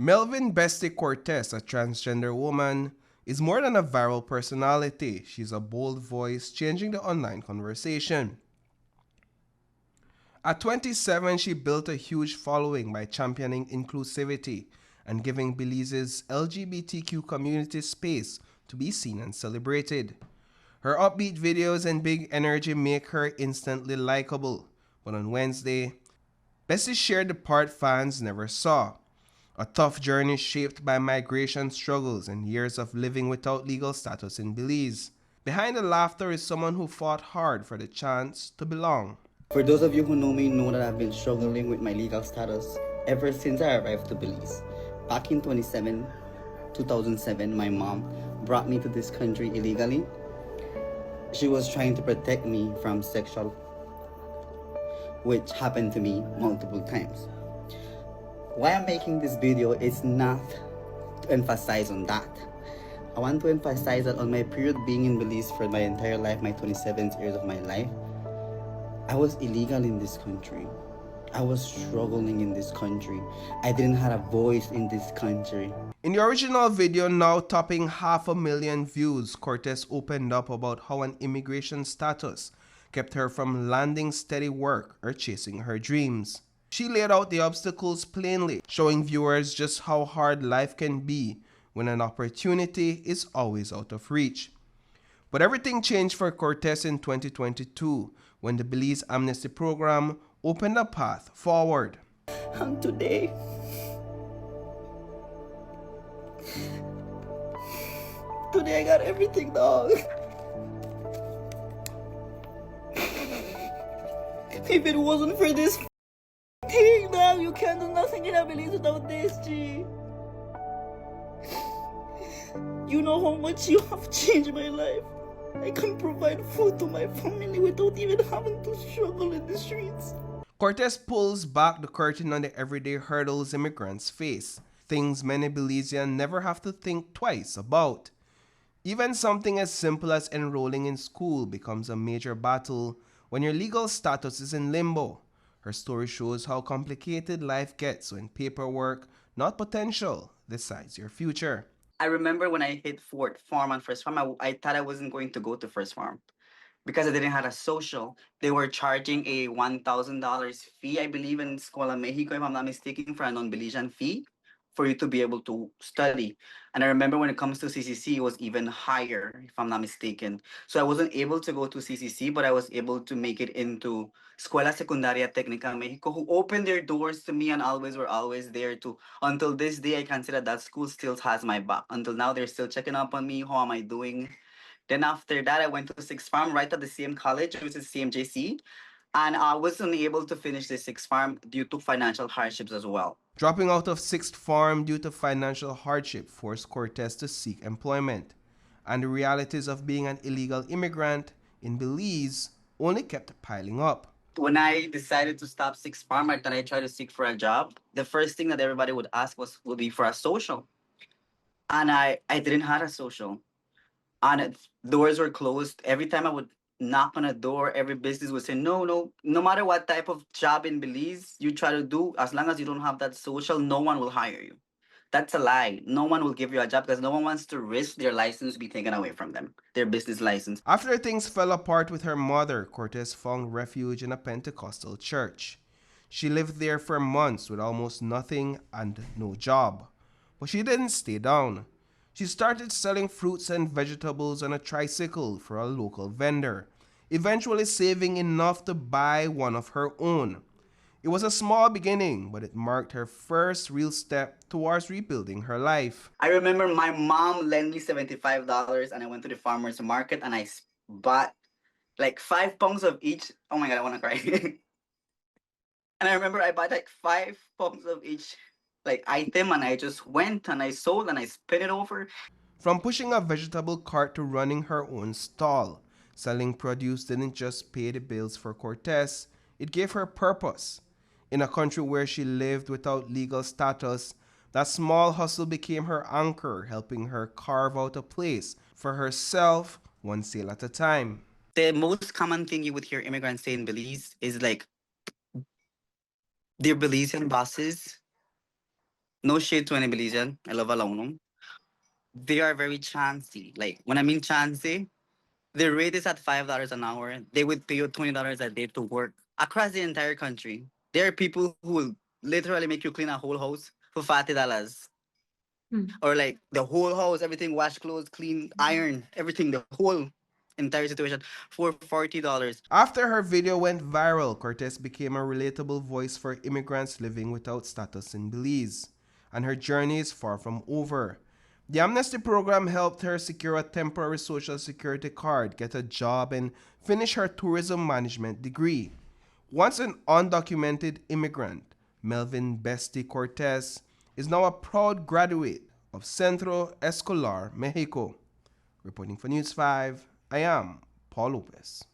Melvin Bestie Cortez, a transgender woman, is more than a viral personality. She's a bold voice changing the online conversation. At 27, she built a huge following by championing inclusivity and giving Belize's LGBTQ community space to be seen and celebrated. Her upbeat videos and big energy make her instantly likable. But on Wednesday, Bessie shared the part fans never saw. A tough journey shaped by migration struggles and years of living without legal status in Belize. Behind the laughter is someone who fought hard for the chance to belong. For those of you who know me know that I've been struggling with my legal status ever since I arrived to Belize. Back in 2007, my mom brought me to this country illegally. She was trying to protect me from sexual, which happened to me multiple times. Why I'm making this video is not to emphasize on that. I want to emphasize that on my period being in Belize for my entire life, my 27 years of my life, I was illegal in this country. I was struggling in this country. I didn't have a voice in this country. In the original video, now topping 500,000 views, Cortez opened up about how an immigration status kept her from landing steady work or chasing her dreams. She laid out the obstacles plainly, showing viewers just how hard life can be when an opportunity is always out of reach. But everything changed for Cortez in 2022 when the Belize Amnesty Program opened a path forward. And today, I got everything, dog. If it wasn't for this thing, dog, you can't do nothing in Belize without this, G. You know how much you have changed my life. I can provide food to my family without even having to struggle in the streets. Cortez pulls back the curtain on the everyday hurdles immigrants face, things many Belizeans never have to think twice about. Even something as simple as enrolling in school becomes a major battle when your legal status is in limbo. Her story shows how complicated life gets when paperwork, not potential, decides your future. I remember when I hit fourth farm and first farm, I thought I wasn't going to go to first farm because I didn't have a social. They were charging a $1,000 fee, I believe, in Escuela Mexico, if I'm not mistaken, for a non-Belizean fee for you to be able to study. And I remember when it comes to CCC, it was even higher, if I'm not mistaken. So I wasn't able to go to CCC, but I was able to make it into Escuela Secundaria Técnica Mexico, who opened their doors to me and always were always there to. Until this day, I can say that that school still has my back. Until now, they're still checking up on me. How am I doing? Then after that, I went to sixth farm right at the same college, which is CMJC. And I wasn't able to finish the sixth farm due to financial hardships as well. Dropping out of sixth farm due to financial hardship forced Cortez to seek employment, and the realities of being an illegal immigrant in Belize only kept piling up. When I decided to stop sixth farm, I thought I tried to seek for a job. The first thing that everybody would ask would be for a social. And I didn't have a social. And doors were closed. Every time I would knock on a door, every business would say, no matter what type of job in Belize you try to do, as long as you don't have that social, no one will hire you. That's a lie. No one will give you a job because no one wants to risk their license be taken away from them, their business license. After things fell apart with her mother, Cortez found refuge in a Pentecostal church. She lived there for months with almost nothing and no job. But she didn't stay down. She started selling fruits and vegetables on a tricycle for a local vendor, eventually saving enough to buy one of her own. It was a small beginning, but it marked her first real step towards rebuilding her life. I remember my mom lent me $75 and I went to the farmer's market and I bought like 5 pounds of each. Oh my God, I want to cry. And I remember I bought like 5 pounds of each like item and I just went and I sold and I spin it over. From pushing a vegetable cart to running her own stall, selling produce didn't just pay the bills for Cortez, it gave her purpose. In a country where she lived without legal status, that small hustle became her anchor, helping her carve out a place for herself, one sale at a time. The most common thing you would hear immigrants say in Belize is like, their Belizean bosses No shade to any Belizean. I love Alaunum. They are very chancy. Like when I mean chancy, the rate is at $5 an hour. They would pay you $20 a day to work across the entire country. There are people who will literally make you clean a whole house for $40. Or like the whole house, everything, wash clothes, clean, iron, everything, the whole entire situation for $40. After her video went viral, Cortez became a relatable voice for immigrants living without status in Belize, and her journey is far from over. The amnesty program helped her secure a temporary social security card, get a job, and finish her tourism management degree. Once an undocumented immigrant, Melvin Bestie Cortez is now a proud graduate of Centro Escolar, Mexico. Reporting for News 5, I am Paul Lopez.